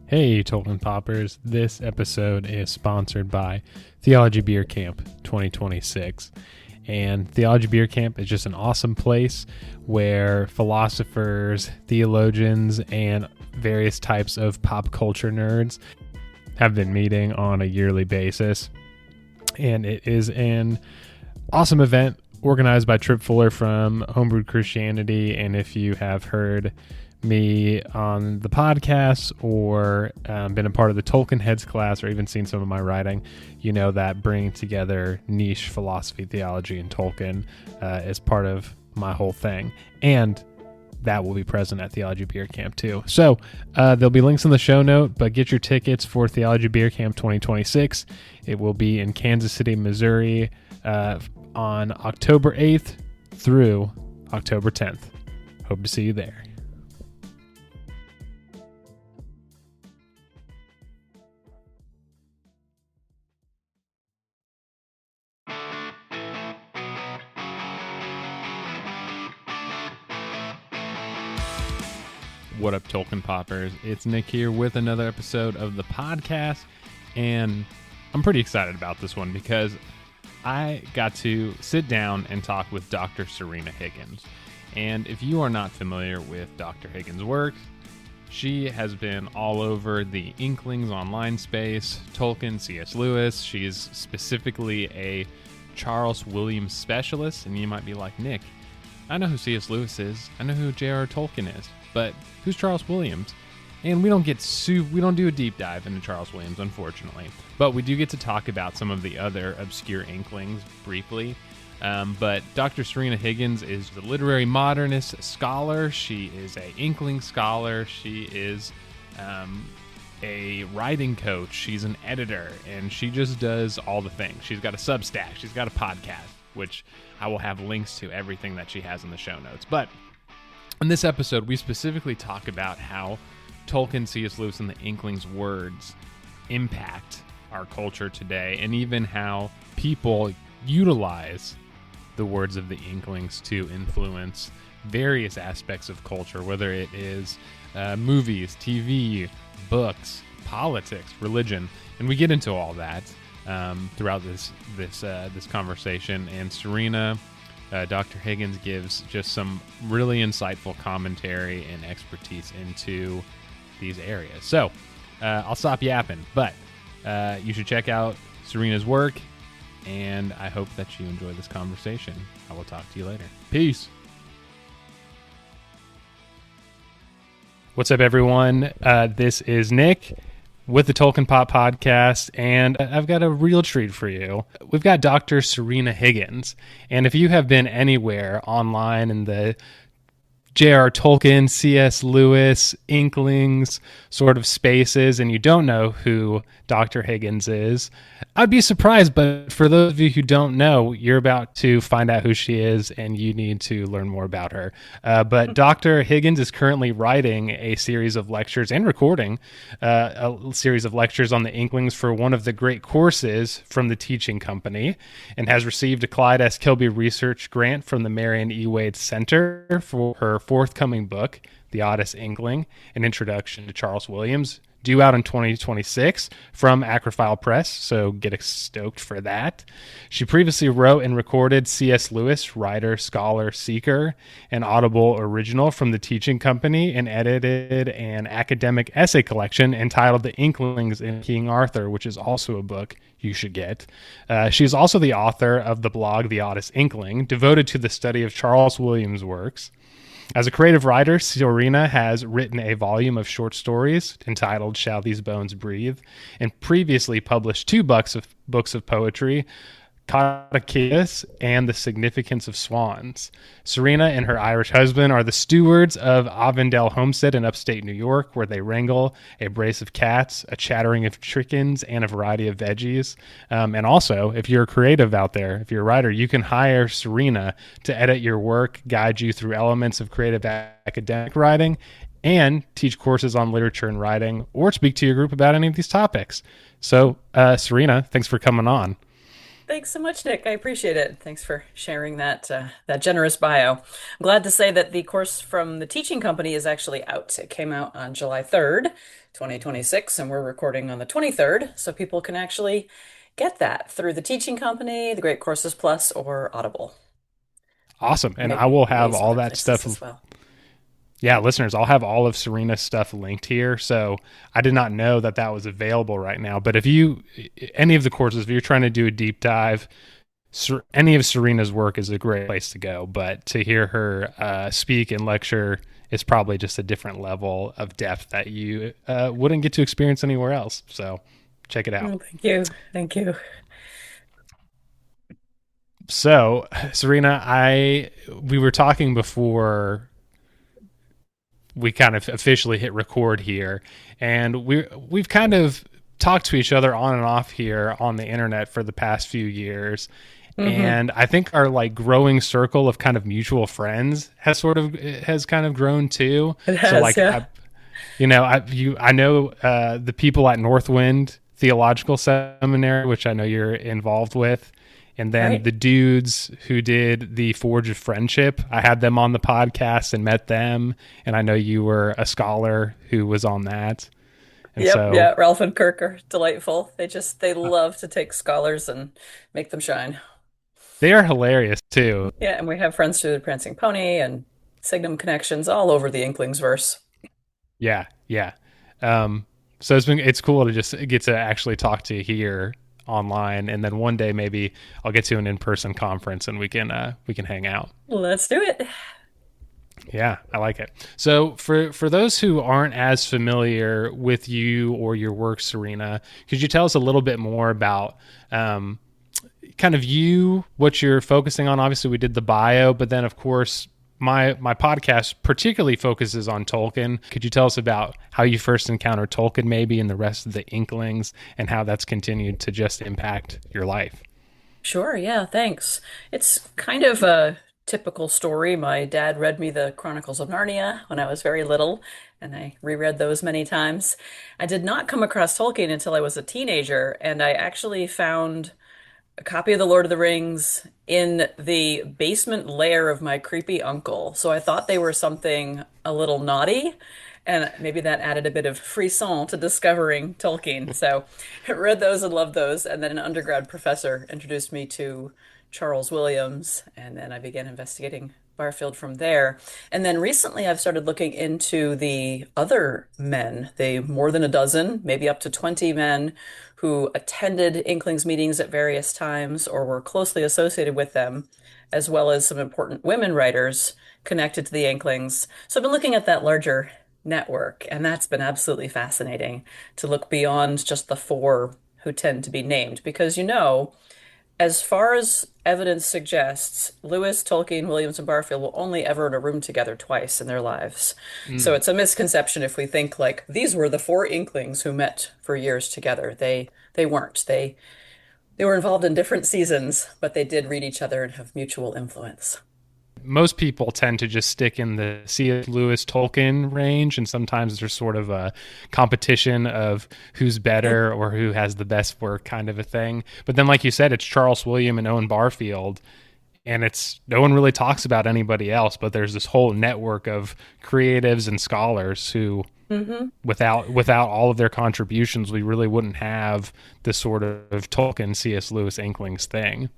Hey, Tolkien Poppers. This episode is sponsored by Theology Beer Camp 2026. And Theology Beer Camp is just an awesome place where philosophers, theologians, and various types of pop culture nerds have been meeting on a yearly basis. And it is an awesome event organized by Trip Fuller from Homebrewed Christianity. And if you have heard me on the podcast or been a part of the Tolkien Heads class or even seen some of my writing, you know that bringing together niche philosophy, theology, and Tolkien is part of my whole thing. And that will be present at Theology Beer Camp too. So there'll be links in the show note, but get your tickets for Theology Beer Camp 2026. It will be in Kansas City, Missouri on October 8th through October 10th. Hope to see you there. What up, Tolkien Poppers? It's Nick here with another episode of the podcast, and I'm pretty excited about this one because I got to sit down and talk with Dr. Sørina Higgins. And if you are not familiar with Dr. Higgins' work, she has been all over the Inklings online space, Tolkien, C.S. Lewis. She's specifically a Charles Williams specialist, and you might be like, Nick, I know who C.S. Lewis is. I know who J.R. Tolkien is. But who's Charles Williams? And we don't do a deep dive into Charles Williams, unfortunately. But we do get to talk about some of the other obscure Inklings briefly. But Dr. Sørina Higgins is the literary modernist scholar. She is a Inkling scholar. She is a writing coach. She's an editor. And she just does all the things. She's got a Substack. She's got a podcast, which I will have links to everything that she has in the show notes. But in this episode, we specifically talk about how Tolkien, C.S. Lewis, and the Inklings' words impact our culture today, and even how people utilize the words of the Inklings to influence various aspects of culture, whether it is movies, TV, books, politics, religion, and we get into all that throughout this conversation. And Sørina, Dr. Higgins gives just some really insightful commentary and expertise into these areas. So I'll stop yapping, but you should check out Sørina's work, and I hope that you enjoy this conversation. I will talk to you later. Peace. What's up, everyone? This is Nick with the Tolkien Pop Podcast, and I've got a real treat for you. We've got Dr. Sørina Higgins, and if you have been anywhere online in the J.R. Tolkien, C.S. Lewis, Inklings sort of spaces, and you don't know who Dr. Higgins is, I'd be surprised, but for those of you who don't know, you're about to find out who she is, and you need to learn more about her. But Dr. Higgins is currently writing a series of lectures and recording a series of lectures on the Inklings for one of the great courses from the Teaching Company, and has received a Clyde S. Kilby Research Grant from the Marion E. Wade Center for her forthcoming book, The Odyssey Inkling, An Introduction to Charles Williams, due out in 2026 from Apocryphile Press, so get stoked for that. She previously wrote and recorded C.S. Lewis, Writer, Scholar, Seeker, an Audible original from the Teaching Company, and edited an academic essay collection entitled The Inklings and King Arthur, which is also a book you should get. She is also the author of the blog The Odyssey Inkling, devoted to the study of Charles Williams' works. As a creative writer, Sørina has written a volume of short stories entitled Shall These Bones Breathe, and previously published two books of poetry, Caduceus and The Significance of Swans. Sørina and her Irish husband are the stewards of Avondale Homestead in upstate New York, where they wrangle a brace of cats, a chattering of chickens, and a variety of veggies. And also, if you're a creative out there, if you're a writer, you can hire Sørina to edit your work, guide you through elements of creative academic writing, and teach courses on literature and writing, or speak to your group about any of these topics. So, Sørina, thanks for coming on. Thanks so much, Nick. I appreciate it. Thanks for sharing that generous bio. I'm glad to say that the course from the teaching company is actually out. It came out on July 3rd, 2026, and we're recording on the 23rd, so people can actually get that through the teaching company, the Great Courses Plus, or Audible. Awesome. And I Maybe will maybe have some all other that places stuff. as well. Yeah, listeners, I'll have all of Serena's stuff linked here. So I did not know that that was available right now. But if you, any of the courses, if you're trying to do a deep dive, any of Serena's work is a great place to go. But to hear her speak and lecture is probably just a different level of depth that you wouldn't get to experience anywhere else. So check it out. Oh, thank you. Thank you. So, Serena, we were talking before we kind of officially hit record here, and we've kind of talked to each other on and off here on the internet for the past few years. Hmm. And I think our like growing circle of kind of mutual friends has kind of grown too. It So has, like yeah. I know the people at Northwind Theological Seminary, which I know you're involved with, and then Right. the dudes who did the Forge of Friendship. I had them on the podcast and met them, and I know you were a scholar who was on that, and Yep, so yeah. Ralph and Kirk are delightful. They love to take scholars and make them shine. they are hilarious too. Yeah, and we have friends through the Prancing Pony and Signum connections all over the Inklings verse. Yeah, yeah. Um, so it's cool to just get to actually talk to you here online, and then one day maybe I'll get to an in person conference and we can hang out. Let's do it. Yeah, I like it. So for those who aren't as familiar with you or your work, Serena, could you tell us a little bit more about kind of you, what you're focusing on? Obviously, we did the bio, but then of course my podcast particularly focuses on Tolkien. Could you tell us about how you first encountered Tolkien, maybe, and the rest of the Inklings, and how that's continued to just impact your life? Sure, yeah, thanks. It's kind of a typical story. My dad read me the Chronicles of Narnia when I was very little, and I reread those many times. I did not come across Tolkien until I was a teenager, and I actually found a copy of The Lord of the Rings in the basement lair of my creepy uncle. So I thought they were something a little naughty, and maybe that added a bit of frisson to discovering Tolkien. So I read those and loved those. And then an undergrad professor introduced me to Charles Williams, and then I began investigating Barfield from there. And then recently I've started looking into the other men, the more than a dozen, maybe up to 20 men who attended Inklings meetings at various times or were closely associated with them, as well as some important women writers connected to the Inklings. So I've been looking at that larger network, and that's been absolutely fascinating to look beyond just the four who tend to be named, because as far as evidence suggests, Lewis, Tolkien, Williams, and Barfield will only ever in a room together twice in their lives. So Mm. it's a misconception if we think like these were the four Inklings who met for years together. They weren't. They were involved in different seasons, but they did read each other and have mutual influence. Most people tend to just stick in the C.S. Lewis Tolkien range, and sometimes there's sort of a competition of who's better or who has the best work, kind of a thing. But then, like you said, it's Charles William and Owen Barfield, and it's no one really talks about anybody else. But there's this whole network of creatives and scholars who, Hmm. without all of their contributions, we really wouldn't have this sort of Tolkien C.S. Lewis Inklings thing.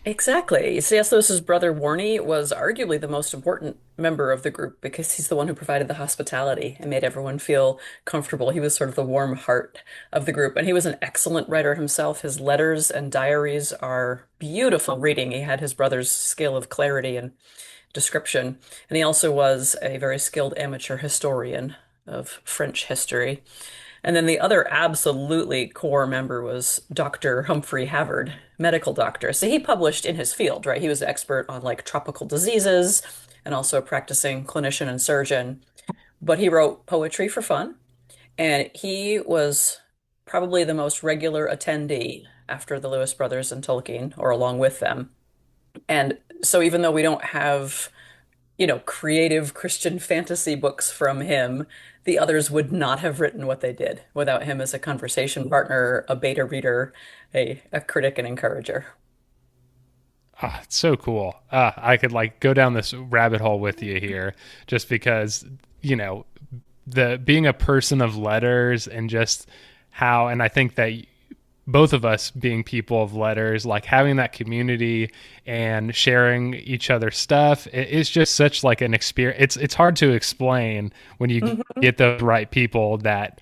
Exactly. C.S. Lewis's brother Warnie was arguably the most important member of the group because he's the one who provided the hospitality and made everyone feel comfortable. He was sort of the warm heart of the group, and he was an excellent writer himself. His letters and diaries are beautiful reading. He had his brother's skill of clarity and description, and he also was a very skilled amateur historian of French history. And then the other absolutely core member was Dr. Humphrey Havard, medical doctor. So he published in his field, right? He was an expert on like tropical diseases and also a practicing clinician and surgeon. But he wrote poetry for fun, and he was probably the most regular attendee after the Lewis brothers and Tolkien, or along with them. And so even though we don't have creative Christian fantasy books from him, the others would not have written what they did without him as a conversation partner, a beta reader, a critic and encourager. Ah, it's so cool. I could like go down this rabbit hole with you here, just because you know the being a person of letters and just how, and I think that both of us being people of letters, like having that community and sharing each other's stuff, it's just such like an experience. It's hard to explain when you Mhm. get the right people that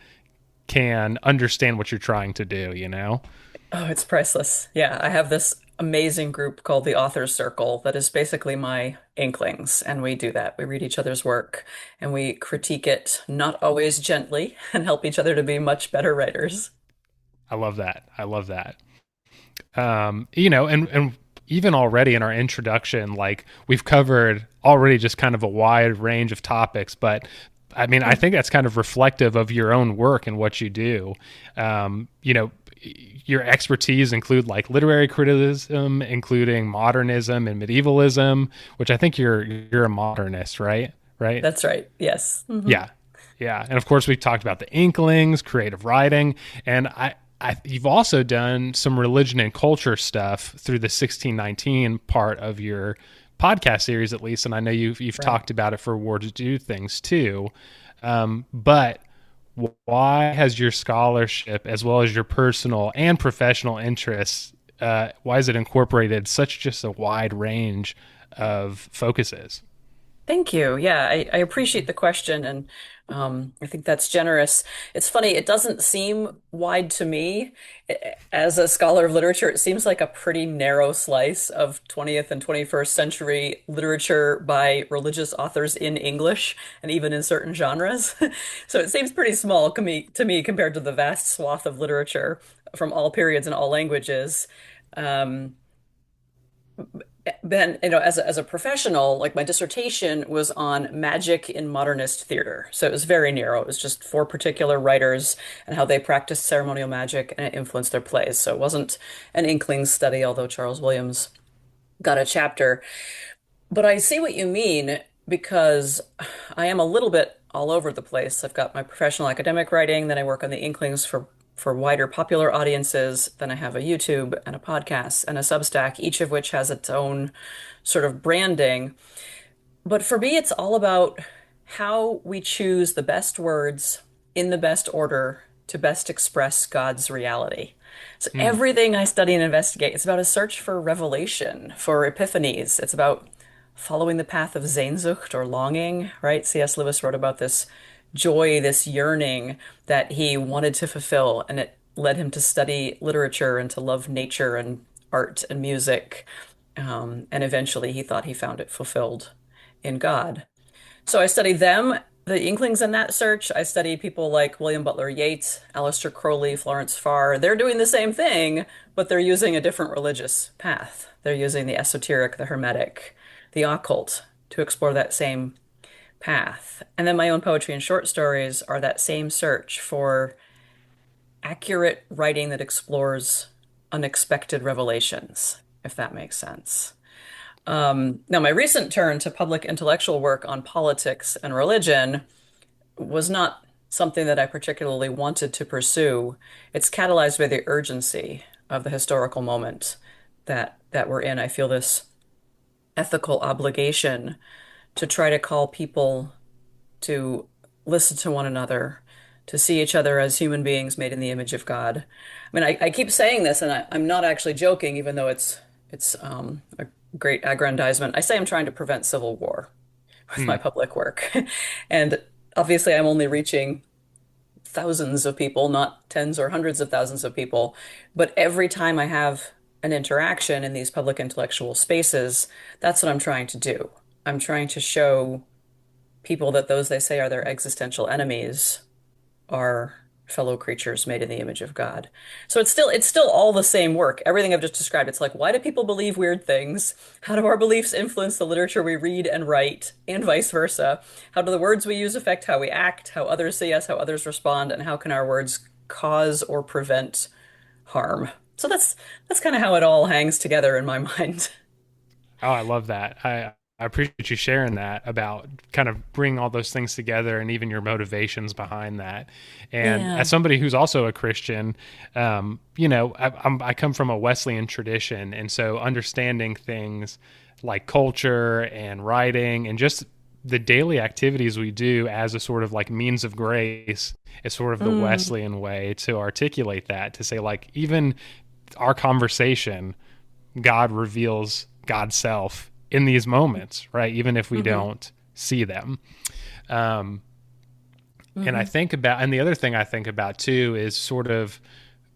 can understand what you're trying to do, you know? Oh, it's priceless. Yeah, I have this amazing group called the Authors Circle that is basically my Inklings, and we do that. We read each other's work and we critique it, not always gently, and help each other to be much better writers. I love that. I love that. And even already in our introduction, like we've covered already just kind of a wide range of topics, but I mean, I think that's kind of reflective of your own work and what you do. Your expertise include like literary criticism, including modernism and medievalism, which I think you're a modernist, right? Right? That's right. Yes. Yeah. Yeah. And of course, we talked about the Inklings, creative writing, and you've also done some religion and culture stuff through the 1619 part of your podcast series, at least. And I know you've Right. talked about it for War to Do Things too. But why has your scholarship, as well as your personal and professional interests, why has it incorporated such just a wide range of focuses? Thank you. Yeah, I appreciate the question, and I think that's generous. It's funny, it doesn't seem wide to me. As a scholar of literature, it seems like a pretty narrow slice of 20th and 21st century literature by religious authors in English and even in certain genres. So it seems pretty small to me compared to the vast swath of literature from all periods and all languages. Um, then, as a professional, like my dissertation was on magic in modernist theater. So it was very narrow. It was just for particular writers and how they practiced ceremonial magic and it influenced their plays. So it wasn't an Inklings study, although Charles Williams got a chapter. But I see what you mean because I am a little bit all over the place. I've got my professional academic writing, then I work on the Inklings for wider popular audiences. Then I have a YouTube and a podcast and a Substack, each of which has its own sort of branding. But for me, it's all about how we choose the best words in the best order to best express God's reality. So Hmm. everything I study and investigate, it's about a search for revelation, for epiphanies. It's about following the path of Sehnsucht or longing, right? C.S. Lewis wrote about this joy, this yearning that he wanted to fulfill, and it led him to study literature and to love nature and art and music. And eventually he thought he found it fulfilled in God. So I study them, the Inklings in that search. I study people like William Butler Yeats, Aleister Crowley, Florence Farr. They're doing the same thing, but they're using a different religious path. They're using the esoteric, the hermetic, the occult to explore that same path. And then my own poetry and short stories are that same search for accurate writing that explores unexpected revelations, if that makes sense. Now, my recent turn to public intellectual work on politics and religion was not something that I particularly wanted to pursue. It's catalyzed by the urgency of the historical moment that we're in. I feel this ethical obligation to try to call people to listen to one another, to see each other as human beings made in the image of God. I mean, I keep saying this, and I'm not actually joking, even though it's a great aggrandizement. I say I'm trying to prevent civil war with my Hmm. public work, and obviously, I'm only reaching thousands of people, not tens or hundreds of thousands of people. But every time I have an interaction in these public intellectual spaces, that's what I'm trying to do. I'm trying to show people that those they say are their existential enemies are fellow creatures made in the image of God. So it's still all the same work. Everything I've just described. It's like, why do people believe weird things? How do our beliefs influence the literature we read and write, and vice versa? How do the words we use affect how we act, how others see us, how others respond, and how can our words cause or prevent harm? So that's kind of how it all hangs together in my mind. Oh, I love that. I appreciate you sharing that about kind of bringing all those things together and even your motivations behind that. And Yeah. as somebody who's also a Christian, I come from a Wesleyan tradition. And so understanding things like culture and writing and just the daily activities we do as a sort of like means of grace is sort of the Mm, Wesleyan way to articulate that, to say, like, even our conversation, God reveals God's self in these moments, right? Even if we hmm don't see them. Um, and I hmm think about, and the other thing I think about too is sort of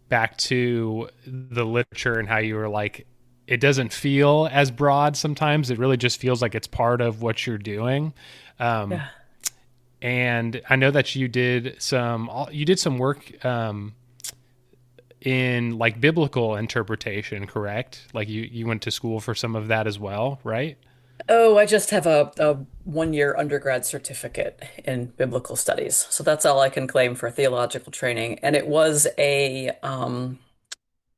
back to the literature and how you were like, it doesn't feel as broad sometimes. It really just feels like it's part of what you're doing. Um, Yeah. and I know that you did some work in like biblical interpretation, correct? Like you went to school for some of that as well, right? Oh, I just have a 1 year undergrad certificate in biblical studies. So that's all I can claim for theological training. And it was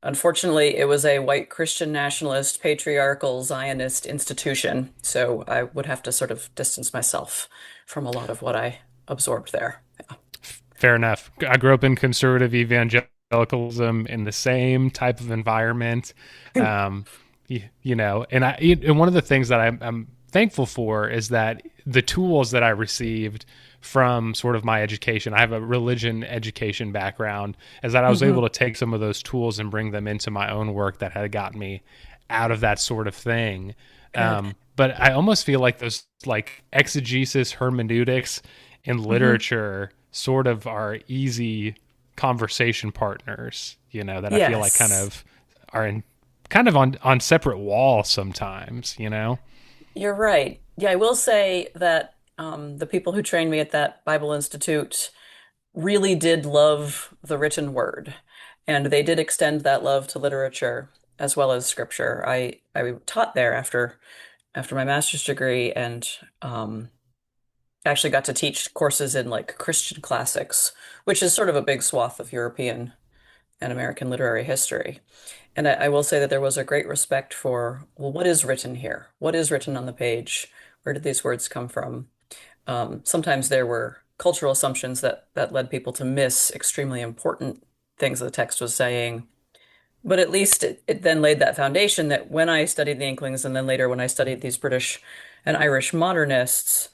unfortunately, it was a white Christian nationalist, patriarchal Zionist institution. So I would have to sort of distance myself from a lot of what I absorbed there. Fair enough. I grew up in conservative evangelicalism in the same type of environment. Um, and one of the things that I'm thankful for is that the tools that I received from sort of my education, I have a religion education background, is that I was able Hmm to take some of those tools and bring them into my own work that had gotten me out of that sort of thing. Good. But I almost feel like those like exegesis hermeneutics in hmm literature sort of are easy conversation partners, that I feel like kind Yes, of are in kind of on separate walls sometimes, you're right. Yeah, I will say that the people who trained me at that Bible Institute really did love the written word, and they did extend that love to literature as well as scripture. I taught there after my master's degree, and actually got to teach courses in like Christian classics, which is sort of a big swath of European and American literary history. And I will say that there was a great respect for, well, what is written here? What is written on the page? Where did these words come from? Sometimes there were cultural assumptions that led people to miss extremely important things the text was saying. But at least it then laid that foundation that when I studied the Inklings and then later when I studied these British and Irish modernists,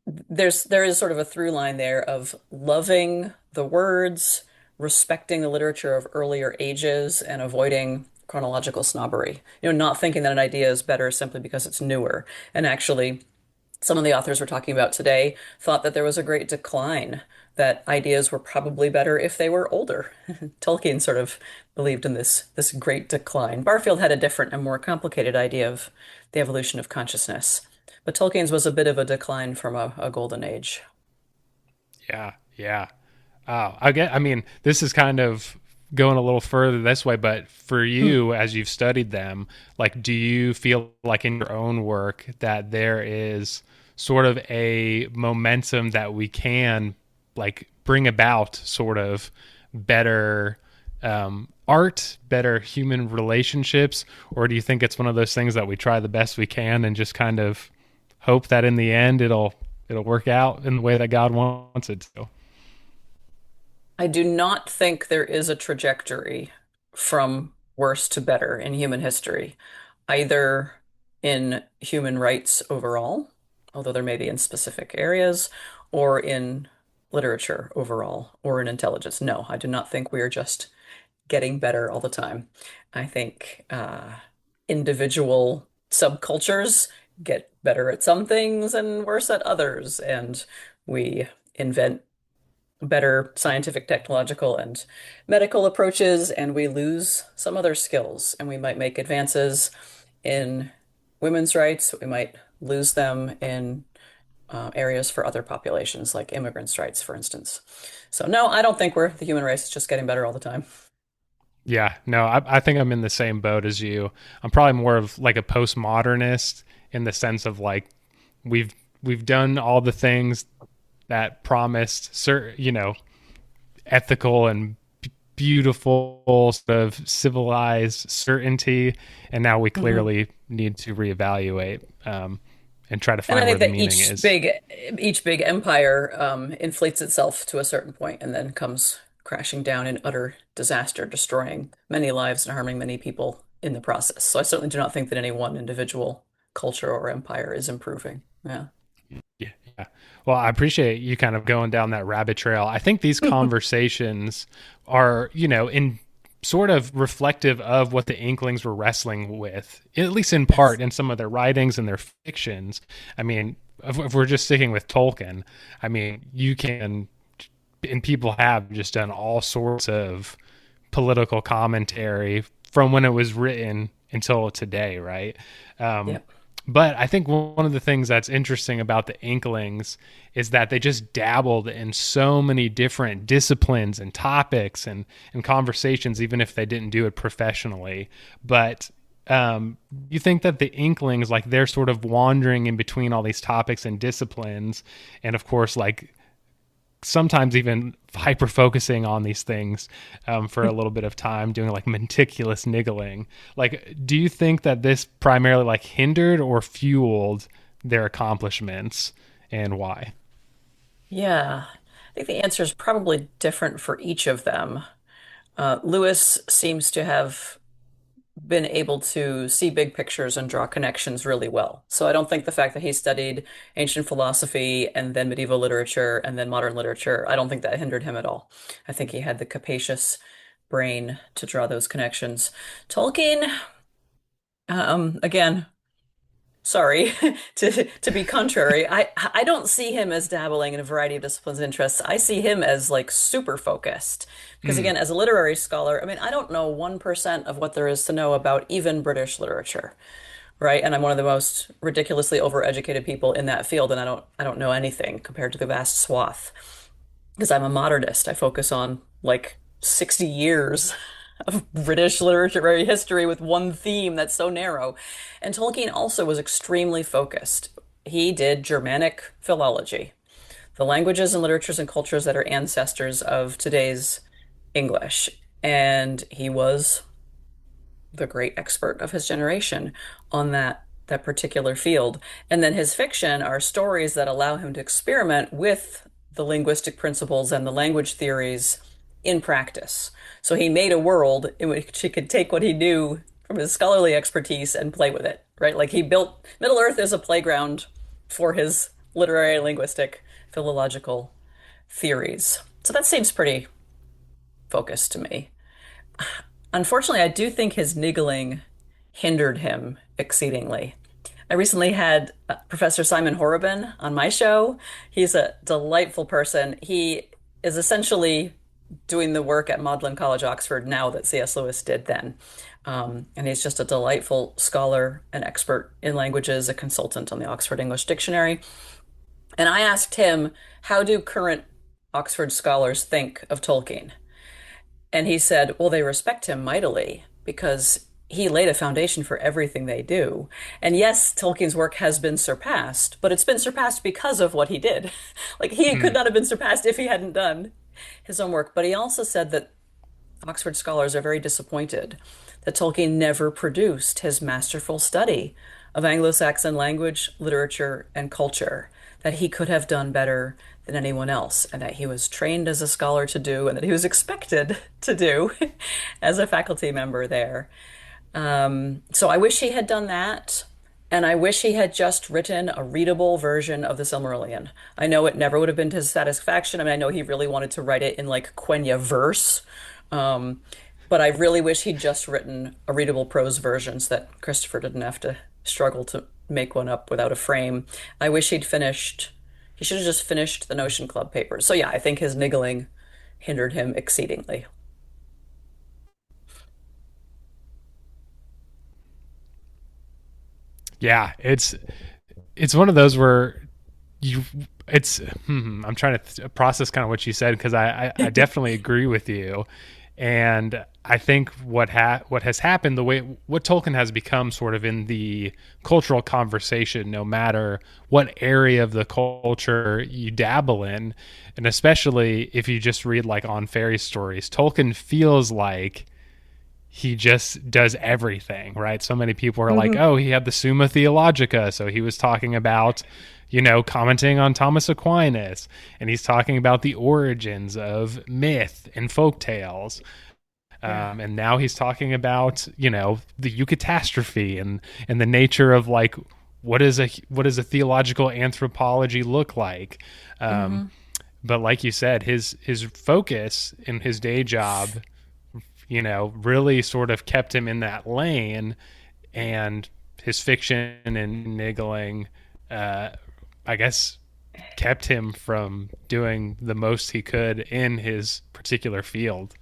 there is sort of a through line there of loving the words, respecting the literature of earlier ages, and avoiding chronological snobbery. Not thinking that an idea is better simply because it's newer. And actually, some of the authors we're talking about today thought that there was a great decline, that ideas were probably better if they were older. Tolkien sort of believed in this great decline. Barfield had a different and more complicated idea of the evolution of consciousness. But Tolkien's was a bit of a decline from a golden age. Yeah, yeah. I mean, this is kind of going a little further this way, but for Hmm. you, as you've studied them, like, do you feel like in your own work that there is sort of a momentum that we can like bring about sort of better art, better human relationships, or do you think it's one of those things that we try the best we can and just kind of hope that in the end it'll work out in the way that God wants it to? I do not think there is a trajectory from worse to better in human history, either in human rights overall, although there may be in specific areas, or in literature overall, or in intelligence. No, I do not think we are just getting better all the time. I think individual subcultures get better at some things and worse at others, and we invent better scientific, technological, and medical approaches, and we lose some other skills. And we might make advances in women's rights, we might lose them in areas for other populations, like immigrants' rights, for instance. So, no, I don't think the human race is just getting better all the time. Yeah, no, I think I'm in the same boat as you. I'm probably more of like a postmodernist in the sense of like we've we've done all the things that promised, ethical and beautiful sort of civilized certainty, and now we Hmm. clearly need to reevaluate and try to And I find where think the that meaning is. each big empire inflates itself to a certain point and then comes crashing down in utter disaster, destroying many lives and harming many people in the process. So I certainly do not think that any one individual culture or empire is improving. Yeah. Yeah, yeah. Well, I appreciate you kind of going down that rabbit trail. I think these conversations are, in sort of reflective of what the Inklings were wrestling with, at least in Yes. part in some of their writings and their fictions. I mean, if we're just sticking with Tolkien, I mean, you can, and people have just done all sorts of political commentary from when it was written until today, right? Um, Yep. but I think one of the things that's interesting about the Inklings is that they just dabbled in so many different disciplines and topics and conversations, even if they didn't do it professionally. But you think that the Inklings, like they're sort of wandering in between all these topics and disciplines, and of course, like sometimes even hyper focusing on these things for a little bit of time, doing like meticulous niggling. Like, do you think that this primarily like hindered or fueled their accomplishments, and why? Yeah. I think the answer is probably different for each of them. Lewis seems to have been able to see big pictures and draw connections really well. So I don't think the fact that he studied ancient philosophy and then medieval literature and then modern literature, I don't think that hindered him at all. I think he had the capacious brain to draw those connections. Tolkien, again, sorry to be contrary, I don't see him as dabbling in a variety of disciplines and interests. I see him as like super focused. Because Mm, again, as a literary scholar, I mean, I don't know 1% of what there is to know about even British literature, right? And I'm one of the most ridiculously overeducated people in that field, and I don't know anything compared to the vast swath. Because I'm a modernist. I focus on like 60 years of British literary history with one theme that's so narrow. And Tolkien also was extremely focused. He did Germanic philology, the languages and literatures and cultures that are ancestors of today's English. And he was the great expert of his generation on that particular field. And then his fiction are stories that allow him to experiment with the linguistic principles and the language theories in practice. So he made a world in which he could take what he knew from his scholarly expertise and play with it, right? Like he built Middle Earth as a playground for his literary, linguistic, philological theories. So that seems pretty focused to me. Unfortunately, I do think his niggling hindered him exceedingly. I recently had Professor Simon Horobin on my show. He's a delightful person. He is essentially doing the work at Magdalen College, Oxford now that C.S. Lewis did then. And he's just a delightful scholar, an expert in languages, a consultant on the Oxford English Dictionary. And I asked him, how do current Oxford scholars think of Tolkien? And he said, well, they respect him mightily because he laid a foundation for everything they do. And yes, Tolkien's work has been surpassed, but it's been surpassed because of what he did. Like he could mm, not have been surpassed if he hadn't done his own work. But he also said that Oxford scholars are very disappointed that Tolkien never produced his masterful study of Anglo-Saxon language, literature, and culture, that he could have done better than anyone else, and that he was trained as a scholar to do, and that he was expected to do as a faculty member there. So I wish he had done that. And I wish he had just written a readable version of the Silmarillion. I know it never would have been to his satisfaction. I mean, I know he really wanted to write it in like Quenya verse. Um, but I really wish he'd just written a readable prose version so that Christopher didn't have to struggle to make one up without a frame. I wish he should have just finished the Notion Club papers. So yeah, I think his niggling hindered him exceedingly. yeah, it's one of those where you it's I'm trying to process kind of what you said because I definitely agree with you, and I think what has happened, the way what Tolkien has become sort of in the cultural conversation, no matter what area of the culture you dabble in, and especially if you just read like on fairy stories, Tolkien feels like he just does everything, right? So many people are like, Hmm. oh, he had the Summa Theologica, so he was talking about, commenting on Thomas Aquinas, and he's talking about the origins of myth and folk tales. Yeah. And now he's talking about, the eucatastrophe and the nature of like what does a theological anthropology look like. Um, Hmm. but like you said, his focus in his day job, really sort of kept him in that lane, and his fiction and niggling, uh, I guess, kept him from doing the most he could in his particular field.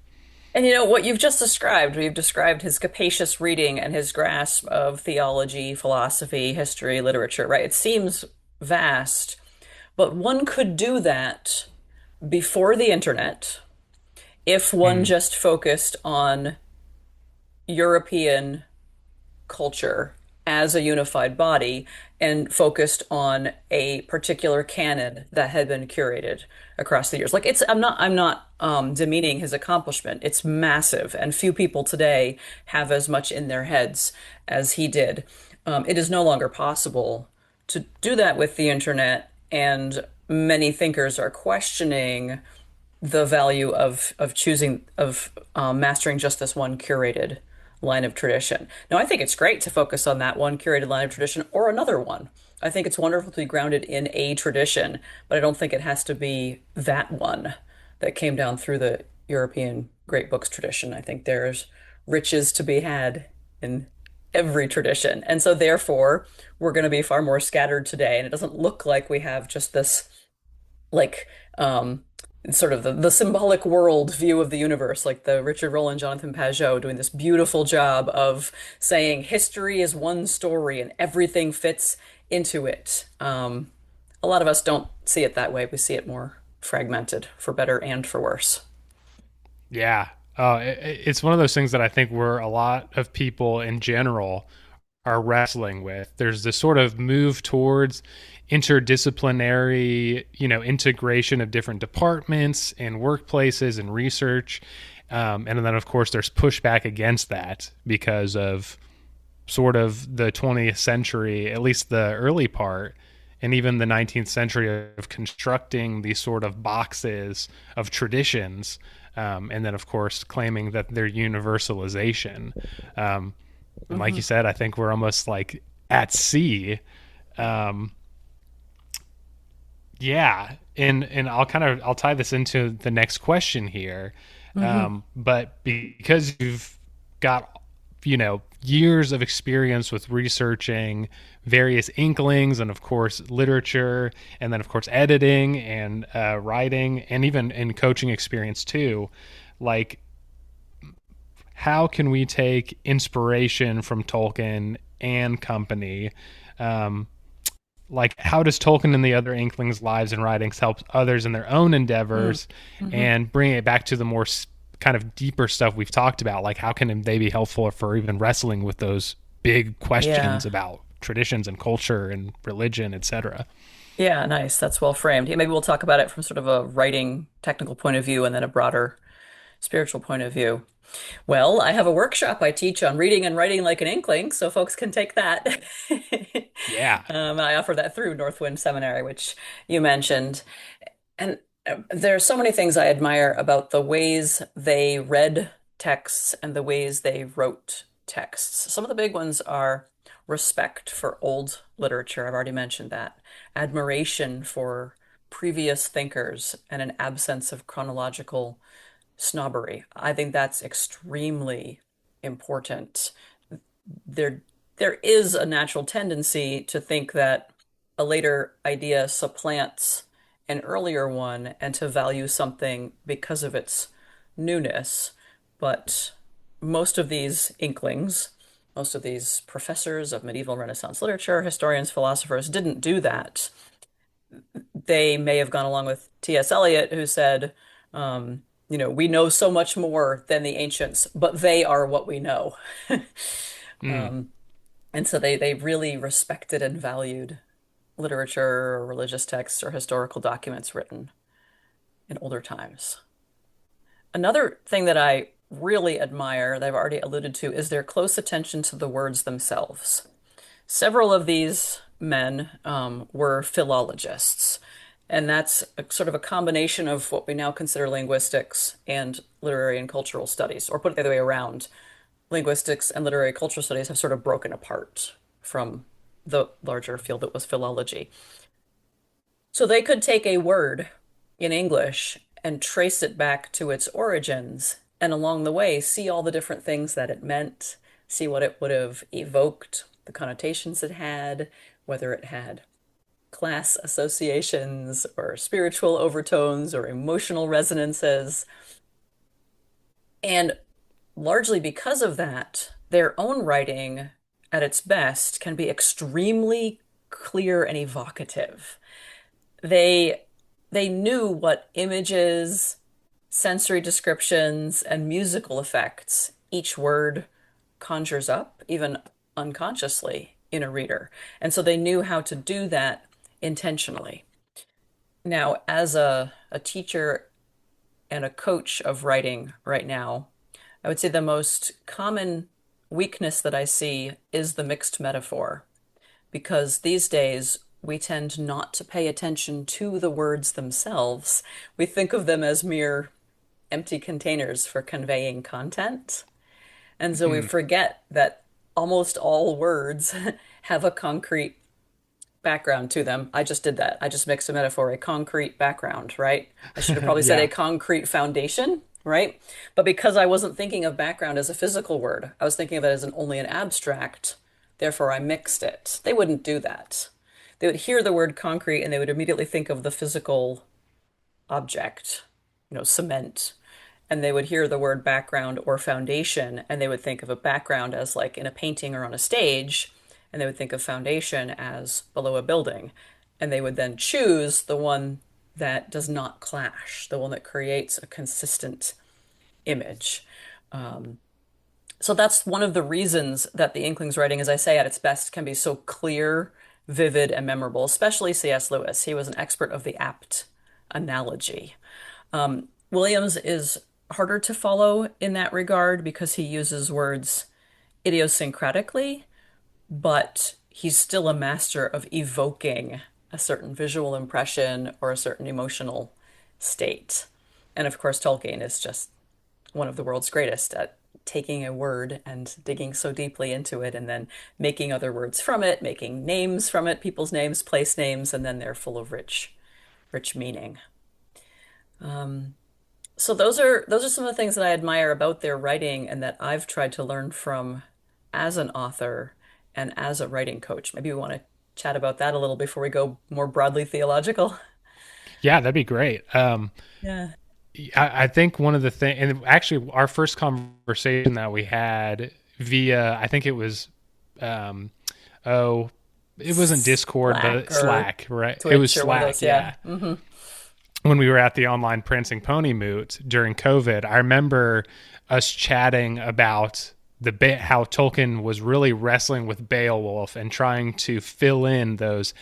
And what you've just described, we've described his capacious reading and his grasp of theology, philosophy, history, literature, right? It seems vast, but one could do that before the internet if one Mm, just focused on European culture as a unified body and focused on a particular canon that had been curated across the years. Like I'm not demeaning his accomplishment. It's massive, and few people today have as much in their heads as he did. It is no longer possible to do that with the internet, and many thinkers are questioning the value of choosing of mastering just this one curated line of tradition. Now, I think it's great to focus on that one curated line of tradition or another one. I think it's wonderful to be grounded in a tradition, but I don't think it has to be that one that came down through the European great books tradition. I think there's riches to be had in every tradition. And so therefore, we're going to be far more scattered today. And it doesn't look like we have just this like sort of the symbolic world view of the universe, like the Richard Roland, Jonathan Pageau doing this beautiful job of saying history is one story and everything fits into it. A lot of us don't see it that way. We see it more fragmented, for better and for worse. yeah. It's one of those things that I think where a lot of people in general are wrestling with. There's this sort of move towards interdisciplinary, integration of different departments and workplaces and research. And then, of course, there's pushback against that because of sort of the 20th century, at least the early part, and even the 19th century of constructing these sort of boxes of traditions. And then, of course, claiming that they're universalization. And like you Hmm. said, I think we're almost like at sea. Um, yeah, and I'll tie this into the next question here. Hmm. But because you've got years of experience with researching various inklings and of course literature, and then of course editing and writing, and even in coaching experience too, like how can we take inspiration from Tolkien and company? Um, like, how does Tolkien and the other Inklings' lives and writings help others in their own endeavors, Hmm. and bring it back to the more kind of deeper stuff we've talked about? Like, how can they be helpful for even wrestling with those big Yeah. questions about traditions and culture and religion, etc.? Yeah, nice. That's well framed. Yeah, maybe we'll talk about it from sort of a writing technical point of view and then a broader spiritual point of view. Well, I have a workshop I teach on reading and writing like an inkling, so folks can take that. Yeah. I offer that through Northwind Seminary, which you mentioned. And there's so many things I admire about the ways they read texts and the ways they wrote texts. Some of the big ones are respect for old literature. I've already mentioned that. Admiration for previous thinkers and an absence of chronological snobbery. I think that's extremely important. There, there is a natural tendency to think that a later idea supplants an earlier one and to value something because of its newness. But most of these inklings, most of these professors of medieval Renaissance literature, historians, philosophers, didn't do that. They may have gone along with T.S. Eliot, who said, We know so much more than the ancients, but they are what we know. Mm. Um, and so they really respected and valued literature or religious texts or historical documents written in older times. Another thing that I really admire that I've already alluded to is their close attention to the words themselves. Several of these men were philologists, and that's sort of a combination of what we now consider linguistics and literary and cultural studies, or put it the other way around. Linguistics and literary cultural studies have sort of broken apart from the larger field that was philology. So they could take a word in English and trace it back to its origins, and along the way, see all the different things that it meant, see what it would have evoked, the connotations it had, whether it had class associations or spiritual overtones or emotional resonances. And largely because of that, their own writing at its best can be extremely clear and evocative. They they knew what images, sensory descriptions, and musical effects each word conjures up, even unconsciously, in a reader. And so they knew how to do that intentionally. Now, as a teacher and a coach of writing right now, I would say the most common weakness that I see is the mixed metaphor, because these days we tend not to pay attention to the words themselves. We think of them as mere empty containers for conveying content. And so we Mm. forget that almost all words have a concrete background to them. I just did that. I just mixed a metaphor, a concrete background, right? I should have probably said a Yeah. concrete foundation, right? But because I wasn't thinking of background as a physical word, I was thinking of it as only an abstract. Therefore, I mixed it. They wouldn't do that. They would hear the word concrete and they would immediately think of the physical object, cement. And they would hear the word background or foundation, and they would think of a background as like in a painting or on a stage, and they would think of foundation as below a building. And they would then choose the one that does not clash, the one that creates a consistent image. So that's one of the reasons that the Inklings writing, as I say, at its best, can be so clear, vivid, and memorable, especially C.S. Lewis. He was an expert of the apt analogy. Williams is harder to follow in that regard because he uses words idiosyncratically, but he's still a master of evoking a certain visual impression or a certain emotional state. And of course, Tolkien is just one of the world's greatest at taking a word and digging so deeply into it and then making other words from it, making names from it, people's names, place names, and then they're full of rich meaning. So those are some of the things that I admire about their writing and that I've tried to learn from as an author and as a writing coach. Maybe we want to chat about that a little before we go more broadly theological. Yeah, that'd be great. Yeah. I think one of the things, and actually our first conversation that we had via, I think it was, um, oh, it wasn't Discord, Slack but or Slack, right? It was Twitch or one of Slack, those, yeah. yeah. When we were at the online Prancing Pony Moot during COVID, I remember us chatting about how Tolkien was really wrestling with Beowulf and trying to fill in those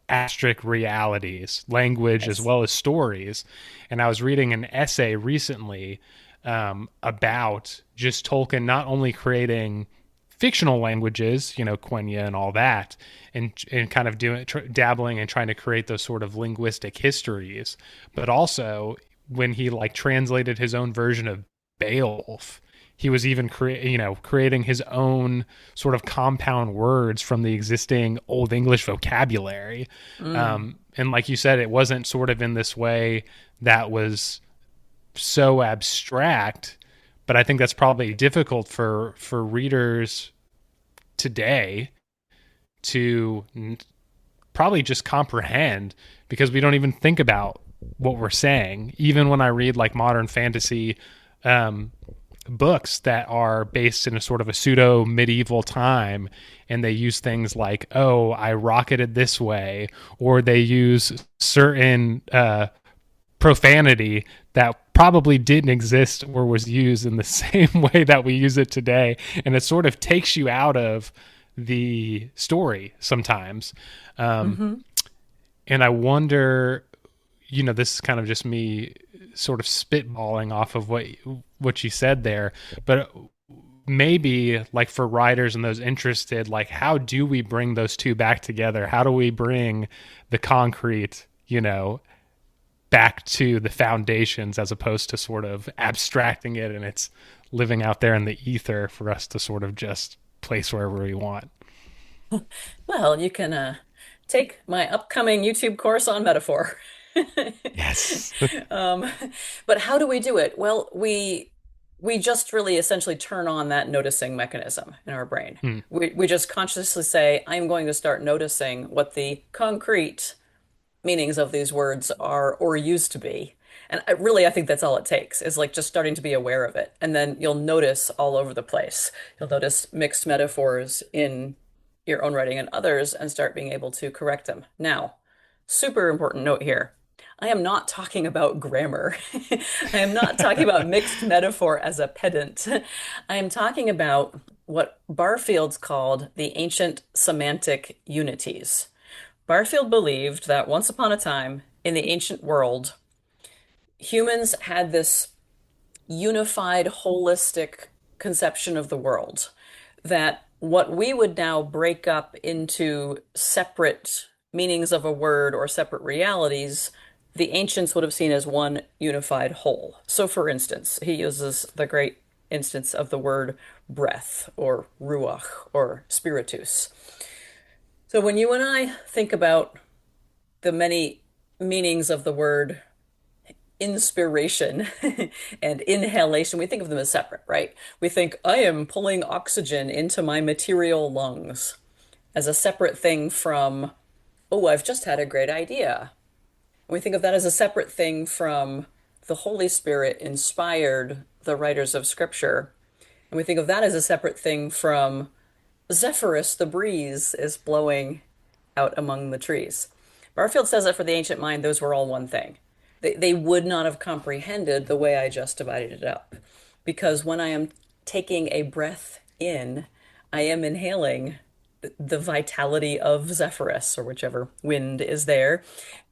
asterisk realities, language as Yes. well as stories. And I was reading an essay recently about just Tolkien not only creating fictional languages, Quenya and all that, and kind of dabbling and trying to create those sort of linguistic histories, but also when he like translated his own version of Beowulf, he was even creating his own sort of compound words from the existing Old English vocabulary. Mm. And like you said, it wasn't sort of in this way that was so abstract, but I think that's probably difficult for readers today to probably just comprehend because we don't even think about what we're saying. Even when I read like modern fantasy books that are based in a sort of a pseudo medieval time, and they use things like, oh, I rocketed this way, or they use certain profanity that probably didn't exist or was used in the same way that we use it today. And it sort of takes you out of the story sometimes. Hmm. And I wonder, this is kind of just me sort of spitballing off of what you said there, but maybe like for writers and those interested, like how do we bring those two back together? How do we bring the concrete, back to the foundations as opposed to sort of abstracting it and it's living out there in the ether for us to sort of just place wherever we want? Well, you can take my upcoming YouTube course on metaphor. Yes. Um, but how do we do it? Well, we just really essentially turn on that noticing mechanism in our brain. Hmm. We just consciously say, I'm going to start noticing what the concrete meanings of these words are or used to be. And I think that's all it takes is like just starting to be aware of it. And then you'll notice all over the place. You'll notice mixed metaphors in your own writing and others and start being able to correct them. Now, super important note here. I am not talking about grammar. I am not talking about mixed metaphor as a pedant. I am talking about what Barfield's called the ancient semantic unities. Barfield believed that once upon a time in the ancient world, humans had this unified, holistic conception of the world that what we would now break up into separate meanings of a word or separate realities, the ancients would have seen as one unified whole. So, for instance, he uses the great instance of the word breath or ruach or spiritus. So, when you and I think about the many meanings of the word inspiration and inhalation, we think of them as separate, right? We think, I am pulling oxygen into my material lungs as a separate thing from, oh, I've just had a great idea. We think of that as a separate thing from the Holy Spirit inspired the writers of Scripture. And we think of that as a separate thing from Zephyrus, the breeze, is blowing out among the trees. Barfield says that for the ancient mind, those were all one thing. They would not have comprehended the way I just divided it up. Because when I am taking a breath in, I am inhaling the vitality of Zephyrus or whichever wind is there.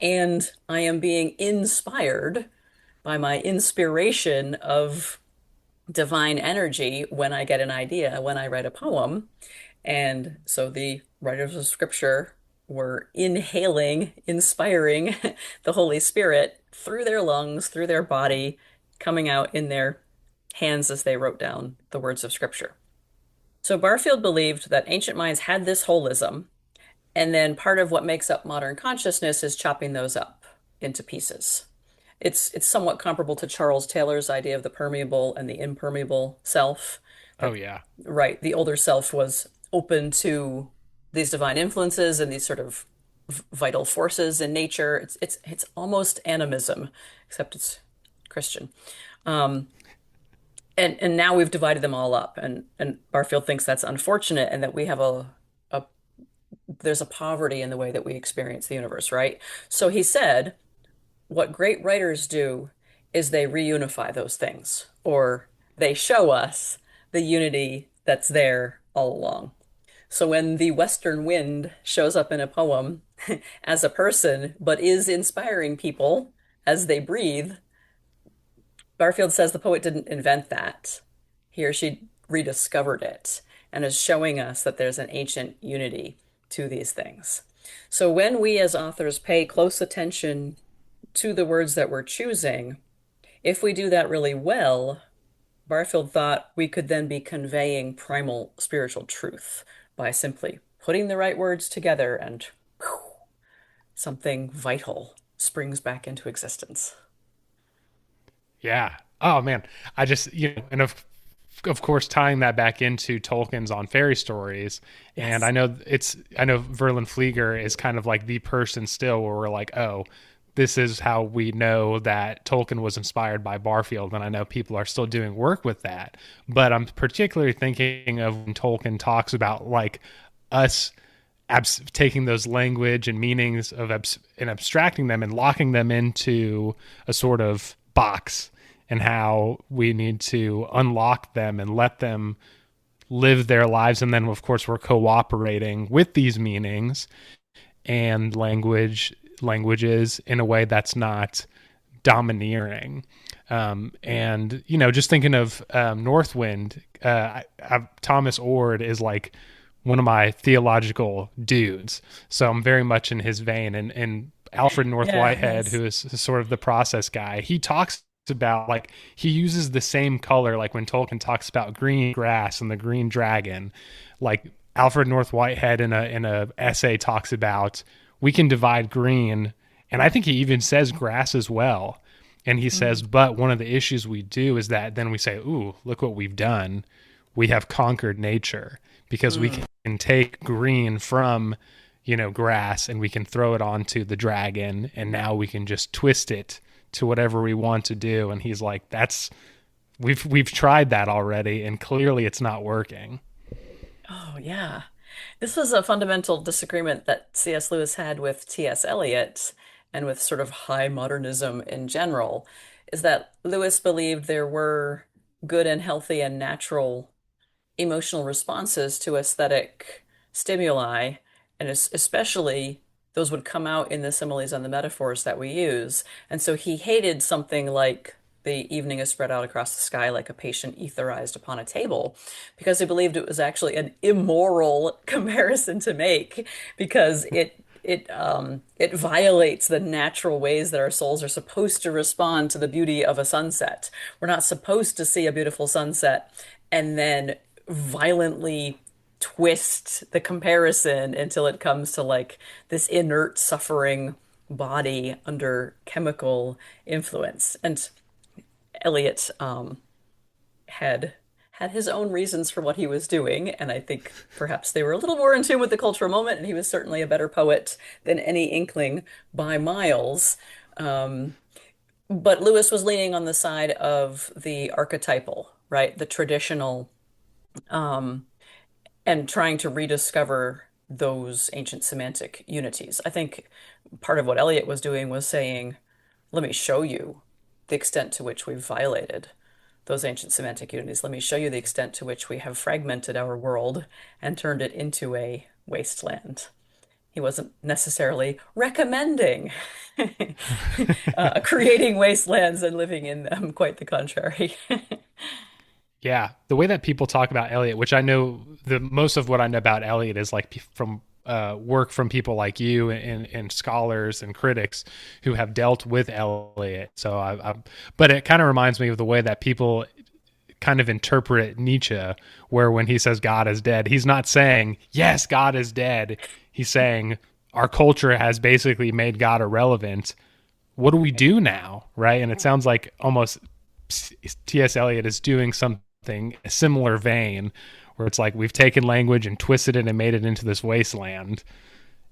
And I am being inspired by my inspiration of divine energy when I get an idea, when I write a poem. And so the writers of scripture were inhaling, inspiring the Holy Spirit through their lungs, through their body, coming out in their hands as they wrote down the words of scripture. So Barfield believed that ancient minds had this holism, and then part of what makes up modern consciousness is chopping those up into pieces. It's somewhat comparable to Charles Taylor's idea of the permeable and the impermeable self. Oh, That, yeah. right, the older self was open to these divine influences and these sort of vital forces in nature. It's almost animism, except it's Christian. Um, and now we've divided them all up, and Barfield thinks that's unfortunate, and that we have a there's a poverty in the way that we experience the universe, right? So he said, what great writers do is they reunify those things, or they show us the unity that's there all along. So when the Western wind shows up in a poem as a person, but is inspiring people as they breathe, Barfield says the poet didn't invent that. He or she rediscovered it and is showing us that there's an ancient unity to these things. So when we as authors pay close attention to the words that we're choosing, if we do that really well, Barfield thought we could then be conveying primal spiritual truth by simply putting the right words together and whew, something vital springs back into existence. Yeah. Oh man, I just and of course tying that back into Tolkien's on fairy stories, and Yes. I know Verlin Flieger is kind of like the person still where we're like, oh, this is how we know that Tolkien was inspired by Barfield, and I know people are still doing work with that, but I'm particularly thinking of when Tolkien talks about like us taking those language and meanings of and abstracting them and locking them into a sort of box and how we need to unlock them and let them live their lives. And then, of course, we're cooperating with these meanings and languages in a way that's not domineering. And just thinking of Northwind, Thomas Ord is like one of my theological dudes, so I'm very much in his vein. And Alfred North Yeah, Whitehead, yes. who is sort of the process guy, he talks about, like, he uses the same color, like when Tolkien talks about green grass and the green dragon. Like, Alfred North Whitehead in a essay talks about, we can divide green, and I think he even says grass as well. And he says, Mm. but one of the issues we do is that then we say, ooh, look what we've done. We have conquered nature, because we Mm. can take green from, grass, and we can throw it onto the dragon, and now we can just twist it to whatever we want to do. And he's like, we've tried that already, and clearly it's not working. Oh, yeah. This was a fundamental disagreement that C.S. Lewis had with T.S. Eliot and with sort of high modernism in general, is that Lewis believed there were good and healthy and natural emotional responses to aesthetic stimuli, and especially those would come out in the similes and the metaphors that we use. And so he hated something like the evening is spread out across the sky like a patient etherized upon a table, because he believed it was actually an immoral comparison to make, because it violates the natural ways that our souls are supposed to respond to the beauty of a sunset. We're not supposed to see a beautiful sunset and then violently twist the comparison until it comes to like this inert suffering body under chemical influence. And Eliot had had his own reasons for what he was doing, and I think perhaps they were a little more in tune with the cultural moment, and he was certainly a better poet than any Inkling by miles. Um, but Lewis was leaning on the side of the archetypal, right? The traditional, um, and trying to rediscover those ancient semantic unities. I think part of what Eliot was doing was saying, let me show you the extent to which we've violated those ancient semantic unities. Let me show you the extent to which we have fragmented our world and turned it into a wasteland. He wasn't necessarily recommending creating wastelands and living in them, quite the contrary. Yeah, the way that people talk about Eliot, which I know, the most of what I know about Eliot is like from work from people like you and scholars and critics who have dealt with Eliot. So but it kind of reminds me of the way that people kind of interpret Nietzsche, where when he says God is dead, he's not saying, yes, God is dead. He's saying our culture has basically made God irrelevant. What do we do now? Right. And it sounds like almost T.S. Eliot is doing something a similar vein, where it's like we've taken language and twisted it and made it into this wasteland.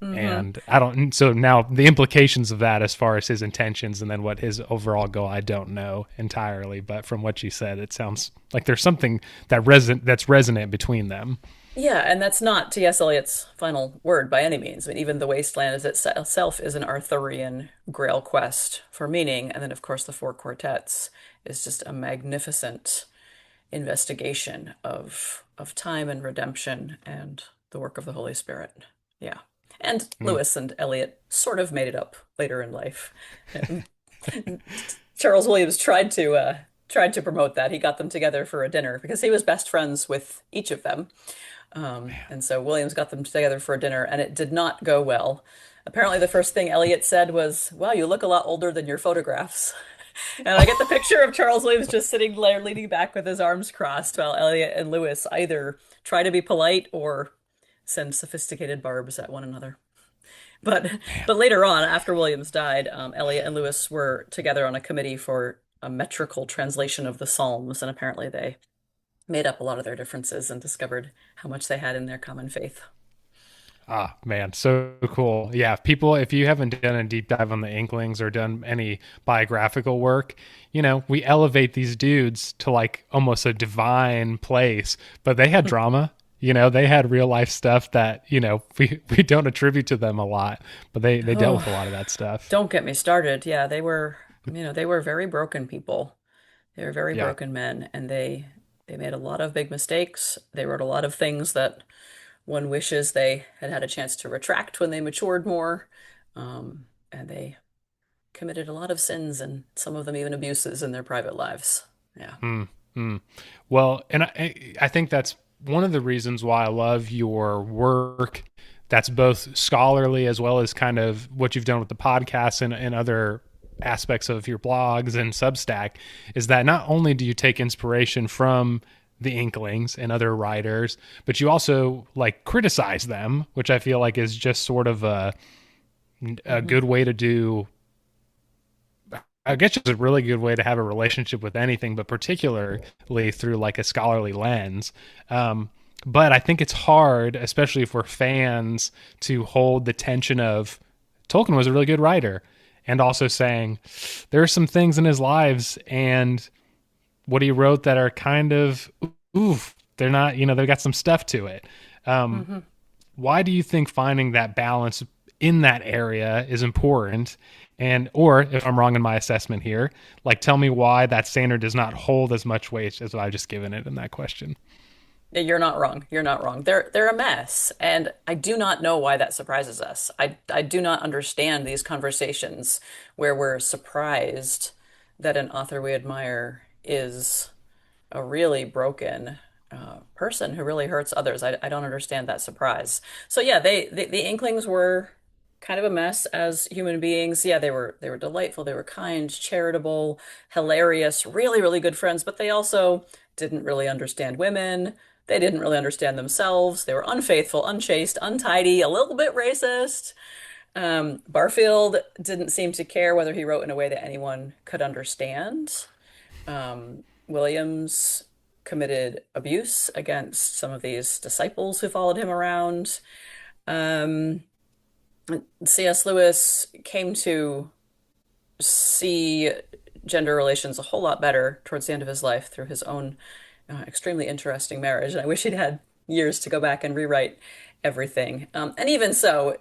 Hmm. And I don't, so now the implications of that as far as his intentions and then what his overall goal, I don't know entirely. But from what you said, it sounds like there's something that's resonant between them. Yeah, and that's not T.S. Eliot's final word by any means. I mean, even the wasteland is itself is an Arthurian grail quest for meaning, and then of course the four quartets is just a magnificent investigation of time and redemption and the work of the Holy Spirit. Yeah. And Mm. Lewis and Eliot sort of made it up later in life. Charles Williams tried to promote that. He got them together for a dinner because he was best friends with each of them. And so Williams got them together for a dinner, and it did not go well. Apparently, the first thing Eliot said was, "Well, you look a lot older than your photographs." And I get the picture of Charles Williams just sitting there leaning back with his arms crossed while Eliot and Lewis either try to be polite or send sophisticated barbs at one another. But Man. but later on, after Williams died, Eliot and Lewis were together on a committee for a metrical translation of the Psalms, and apparently they made up a lot of their differences and discovered how much they had in their common faith. Ah, man, so cool. Yeah, people, if you haven't done a deep dive on the Inklings or done any biographical work, we elevate these dudes to like almost a divine place, but they had drama. They had real life stuff that, we don't attribute to them a lot, but they dealt with Oh, a lot of that stuff. don't get me started. Yeah, they were very broken people. They were very Yeah. broken men, and they made a lot of big mistakes. They wrote a lot of things that one wishes they had had a chance to retract when they matured more. And they committed a lot of sins and some of them even abuses in their private lives. Yeah. Mm, mm. Well, and I think that's one of the reasons why I love your work. That's both scholarly as well as kind of what you've done with the podcast and other aspects of your blogs and Substack, is that not only do you take inspiration from the Inklings and other writers, but you also like criticize them, which I feel like is just sort of a Hmm. good way to do. I guess it's a really good way to have a relationship with anything, but particularly through like a scholarly lens. But I think it's hard, especially for fans, to hold the tension of Tolkien was a really good writer, and also saying there are some things in his lives and what he wrote that are kind of oof. They're not, they've got some stuff to it. Um, Hmm. why do you think finding that balance in that area is important? And or if I'm wrong in my assessment here, like tell me why that standard does not hold as much weight as I've just given it in that question. You're not wrong. You're not wrong. They're a mess, and I do not know why that surprises us. I do not understand these conversations where we're surprised that an author we admire is a really broken person who really hurts others. I don't understand that surprise. So yeah, the Inklings were kind of a mess as human beings. Yeah, they were delightful, they were kind, charitable, hilarious, really, really good friends, but they also didn't really understand women. They didn't really understand themselves. They were unfaithful, unchaste, untidy, a little bit racist. Barfield didn't seem to care whether he wrote in a way that anyone could understand. Williams committed abuse against some of these disciples who followed him around. Um, C.S. Lewis came to see gender relations a whole lot better towards the end of his life through his own extremely interesting marriage. And I wish he'd had years to go back and rewrite everything. And even so,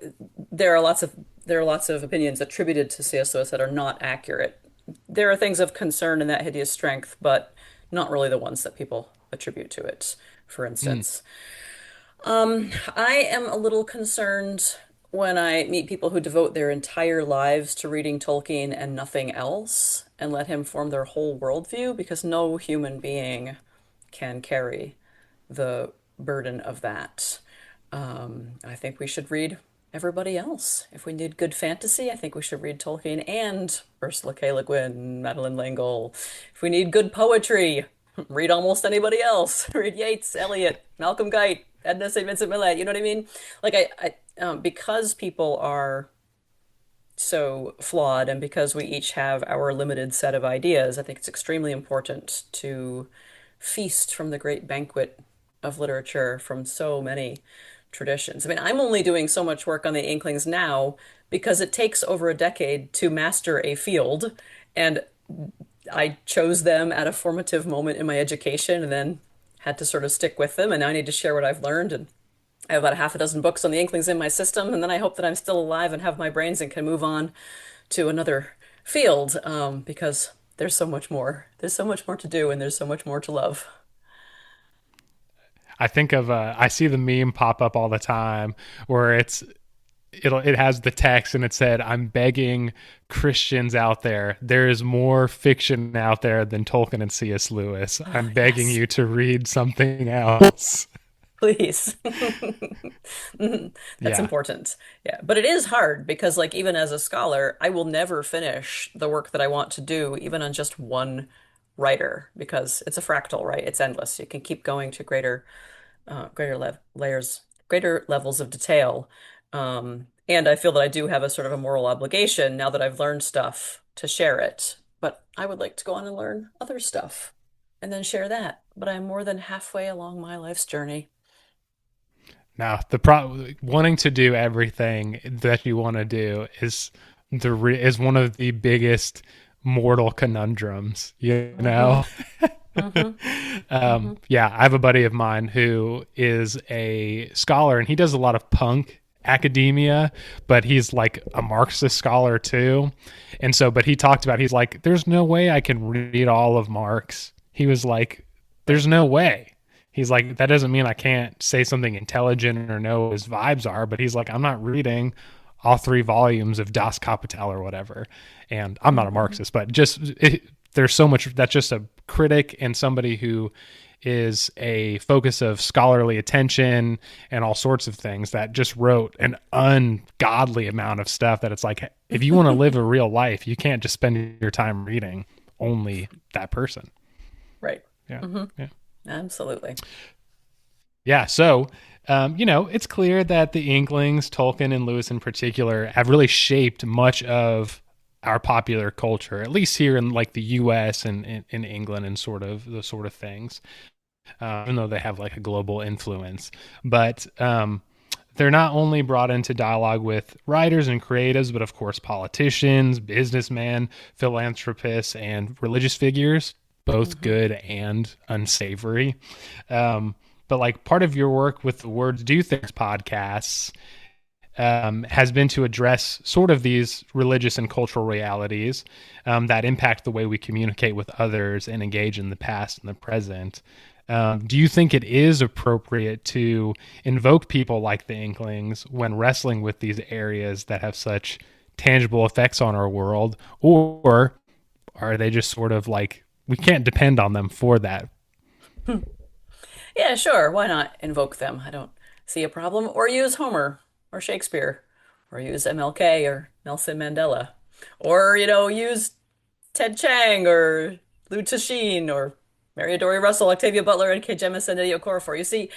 there are lots of there are lots of opinions attributed to C.S. Lewis that are not accurate. There are things of concern in that hideous strength, but not really the ones that people attribute to it. For Mm, instance, I am a little concerned when I meet people who devote their entire lives to reading Tolkien and nothing else and let him form their whole worldview because no human being can carry the burden of that. I think we should read everybody else. If we need good fantasy, I think we should read Tolkien and Ursula K. Le Guin, Madeleine L'Engle. If we need good poetry, read almost anybody else. Read Yeats, Eliot, Malcolm Guite, Edna St. Vincent Millay. You know what I mean? Like because people are so flawed and because we each have our limited set of ideas, I think it's extremely important to feast from the great banquet of literature from so many traditions. I mean, I'm only doing so much work on the Inklings now because it takes over a decade to master a field, and I chose them at a formative moment in my education and then had to sort of stick with them, and now I need to share what I've learned. And I have about a half a dozen books on the Inklings in my system, and then I hope that I'm still alive and have my brains and can move on to another field because there's so much more. There's so much more to do, and there's so much more to love. I think of I see the meme pop up all the time where it has the text and it said, "I'm begging Christians out there. There is more fiction out there than Tolkien and C.S. Lewis. I'm begging Yes, you to read something else." please. That's Yeah. important. Yeah, but it is hard because, like, even as a scholar, I will never finish the work that I want to do, even on just one writer, because it's a fractal, right? It's endless. You can keep going to greater layers, greater levels of detail. And I feel that I do have a sort of a moral obligation now that I've learned stuff to share it. But I would like to go on and learn other stuff and then share that. But I'm more than halfway along my life's journey. Now, wanting to do everything that you want to do is one of the biggest mortal conundrums, you Hmm. know? Hmm. Hmm. Yeah, I have a buddy of mine who is a scholar and he does a lot of punk academia, but he's like a Marxist scholar too. And so, but he talked about, he's like, there's no way I can read all of Marx. He was like, there's no way. He's like, that doesn't mean I can't say something intelligent or know what his vibes are, but he's like, I'm not reading all 3 volumes of Das Kapital or whatever. And I'm not a Marxist, but there's so much, that's just a critic and somebody who is a focus of scholarly attention and all sorts of things that just wrote an ungodly amount of stuff that it's like, if you want to live a real life, you can't just spend your time reading only that person. Right. Yeah. Yeah. Absolutely. Yeah. So, it's clear that the Inklings, Tolkien and Lewis in particular, have really shaped much of our popular culture, at least here in like the U.S. and in England and sort of the sort of things, even though they have like a global influence. But they're not only brought into dialogue with writers and creatives, but of course politicians, businessmen, philanthropists, and religious figures, both good and unsavory. But like part of your work with the Words Do Things podcasts has been to address sort of these religious and cultural realities that impact the way we communicate with others and engage in the past and the present. Do you think it is appropriate to invoke people like the Inklings when wrestling with these areas that have such tangible effects on our world? Or are they just sort of like, we can't depend on them for that? Yeah, sure. Why not invoke them? I don't see a problem. Or use Homer or Shakespeare or use MLK or Nelson Mandela or, use Ted Chiang or Lou Tashine or Mary Dory Russell, Octavia Butler, and K. Jemisin, and Eddie Okorafor. You see,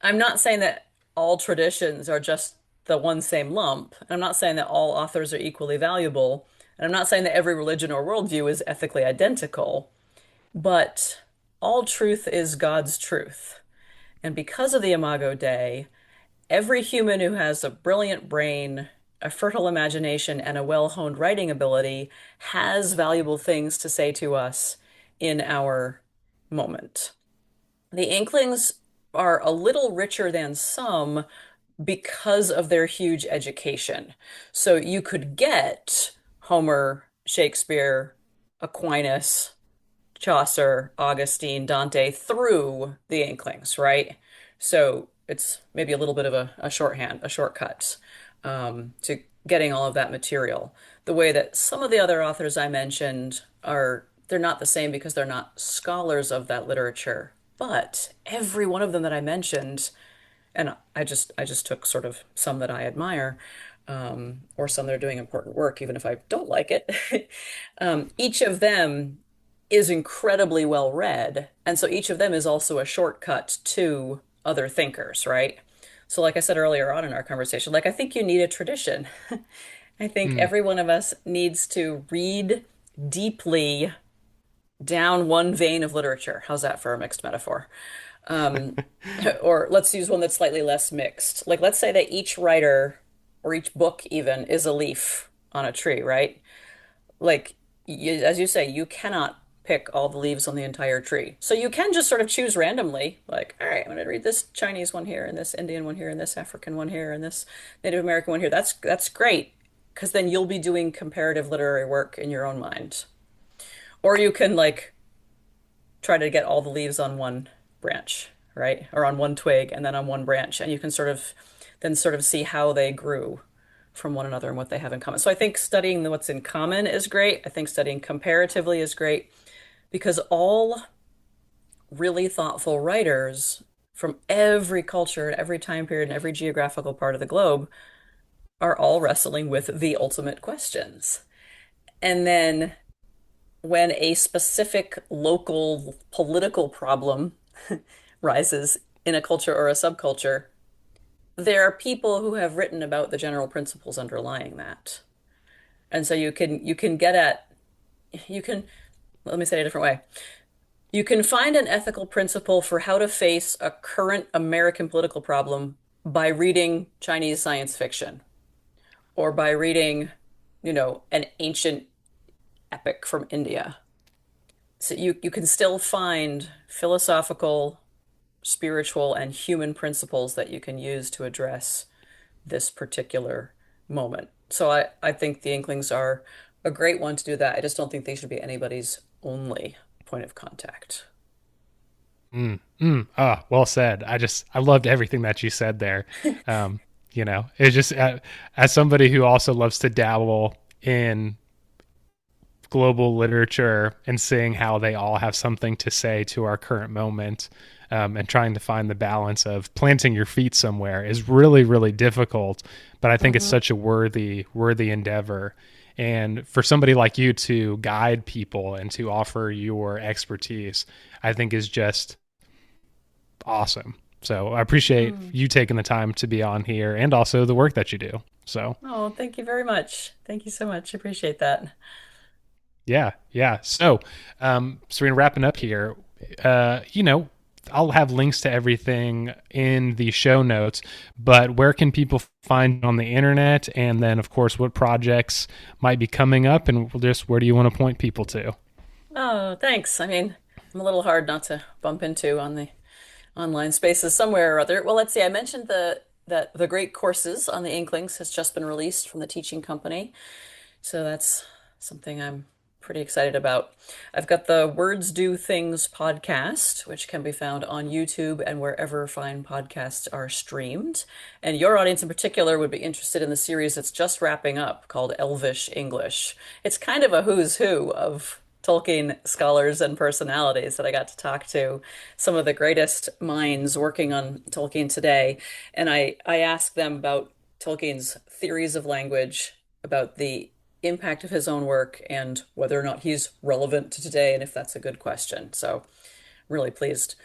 I'm not saying that all traditions are just the one same lump. I'm not saying that all authors are equally valuable. And I'm not saying that every religion or worldview is ethically identical. But all truth is God's truth. And because of the Imago Dei, every human who has a brilliant brain, a fertile imagination, and a well-honed writing ability has valuable things to say to us in our moment. The Inklings are a little richer than some because of their huge education. So you could get Homer, Shakespeare, Aquinas, Chaucer, Augustine, Dante through the Inklings, right? So it's maybe a little bit of a shorthand, a shortcut to getting all of that material. The way that some of the other authors I mentioned are, they're not the same because they're not scholars of that literature. But every one of them that I mentioned, and I just took sort of some that I admire, or some that are doing important work, even if I don't like it. Each of them is incredibly well read. And so each of them is also a shortcut to other thinkers, right? So, like I said earlier on in our conversation, like I think you need a tradition. I think Hmm. every one of us needs to read deeply down one vein of literature. How's that for a mixed metaphor? Um, or let's use one that's slightly less mixed. Like, let's say that each writer or each book even is a leaf on a tree, right? Like, as you say, you cannot pick all the leaves on the entire tree. So you can just sort of choose randomly, like, all right, I'm going to read this Chinese one here, and this Indian one here, and this African one here, and this Native American one here. That's great, because then you'll be doing comparative literary work in your own mind. Or you can like try to get all the leaves on one branch, right? Or on one twig and then on one branch, and you can sort of see how they grew from one another and what they have in common. So I think studying what's in common is great. I think studying comparatively is great because all really thoughtful writers from every culture, every time period, and every geographical part of the globe are all wrestling with the ultimate questions. And then when a specific local political problem rises in a culture or a subculture, there are people who have written about the general principles underlying that. And so you can get at you can let me say it a different way. You can find an ethical principle for how to face a current American political problem by reading Chinese science fiction or by reading, an ancient epic from India. So you can still find philosophical, spiritual, and human principles that you can use to address this particular moment. So I think the Inklings are a great one to do that. I just don't think they should be anybody's only point of contact. Well said. I loved everything that you said there. It's just as somebody who also loves to dabble in global literature and seeing how they all have something to say to our current moment, and trying to find the balance of planting your feet somewhere is really, really difficult. But I think it's such a worthy endeavor. And for somebody like you to guide people and to offer your expertise, I think is just awesome. So I appreciate you taking the time to be on here and also the work that you do. So, Oh, thank you very much. Thank you so much. Appreciate that. yeah, yeah. So, Serena, wrapping up here, I'll have links to everything in the show notes, but where can people find on the internet? And then, of course, what projects might be coming up, and just where do you want to point people to? Oh, thanks. I mean, I'm a little hard not to bump into on the online spaces somewhere or other. Well, let's see. I mentioned that the great courses on the Inklings has just been released from the teaching company. So that's something I'm pretty excited about. I've got the Words Do Things podcast, which can be found on YouTube and wherever fine podcasts are streamed. And your audience in particular would be interested in the series that's just wrapping up called Elvish English. It's kind of a who's who of Tolkien scholars and personalities that I got to talk to, some of the greatest minds working on Tolkien today. And I asked them about Tolkien's theories of language, about the impact of his own work, and whether or not he's relevant to today, and if that's a good question. So, really pleased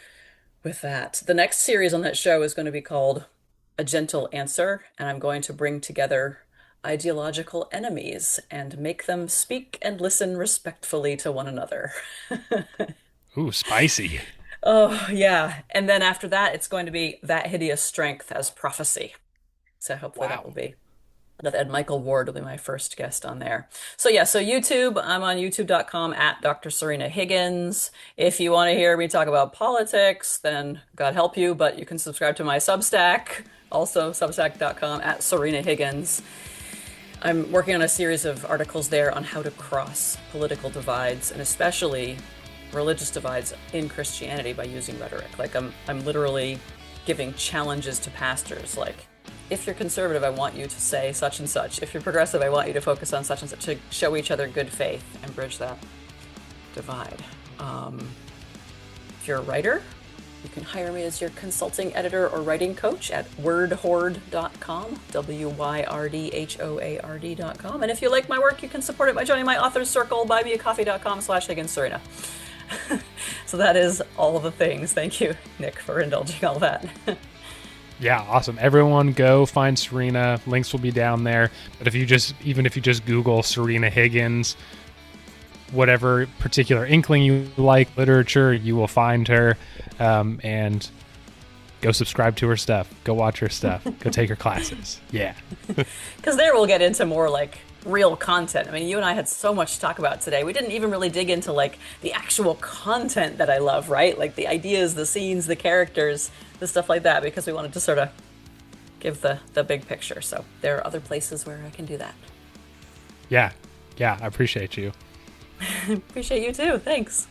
with that. The next series on that show is going to be called A Gentle Answer, and I'm going to bring together ideological enemies and make them speak and listen respectfully to one another. Ooh, spicy. Oh, yeah. And then after that, it's going to be That Hideous Strength as Prophecy. So hopefully that will Wow. be that Ed Michael Ward will be my first guest on there. So yeah, so YouTube, I'm on youtube.com at Dr. Sørina Higgins. If you want to hear me talk about politics, then God help you, but you can subscribe to my Substack, also substack.com at Sørina Higgins. I'm working on a series of articles there on how to cross political divides and especially religious divides in Christianity by using rhetoric. Like I'm literally giving challenges to pastors like, if you're conservative, I want you to say such and such. If you're progressive, I want you to focus on such and such to show each other good faith and bridge that divide. If you're a writer, you can hire me as your consulting editor or writing coach at wordhoard.com, wydhoard.com. And if you like my work, you can support it by joining my author's circle, buymeacoffee.com/HigginsSørina. So that is all the things. Thank you, Nick, for indulging all that. Yeah, awesome. Everyone go find Sørina. Links will be down there. But if you just Google Sørina Higgins, whatever particular inkling you like, literature, you will find her. And go subscribe to her stuff. Go watch her stuff. Go take her classes. Yeah. Because there we'll get into more like real content. I mean, you and I had so much to talk about today. We didn't even really dig into like the actual content that I love, right? Like the ideas, the scenes, the characters, the stuff like that, because we wanted to sort of give the big picture. So there are other places where I can do that. Yeah. Yeah. I appreciate you. Appreciate you too. Thanks.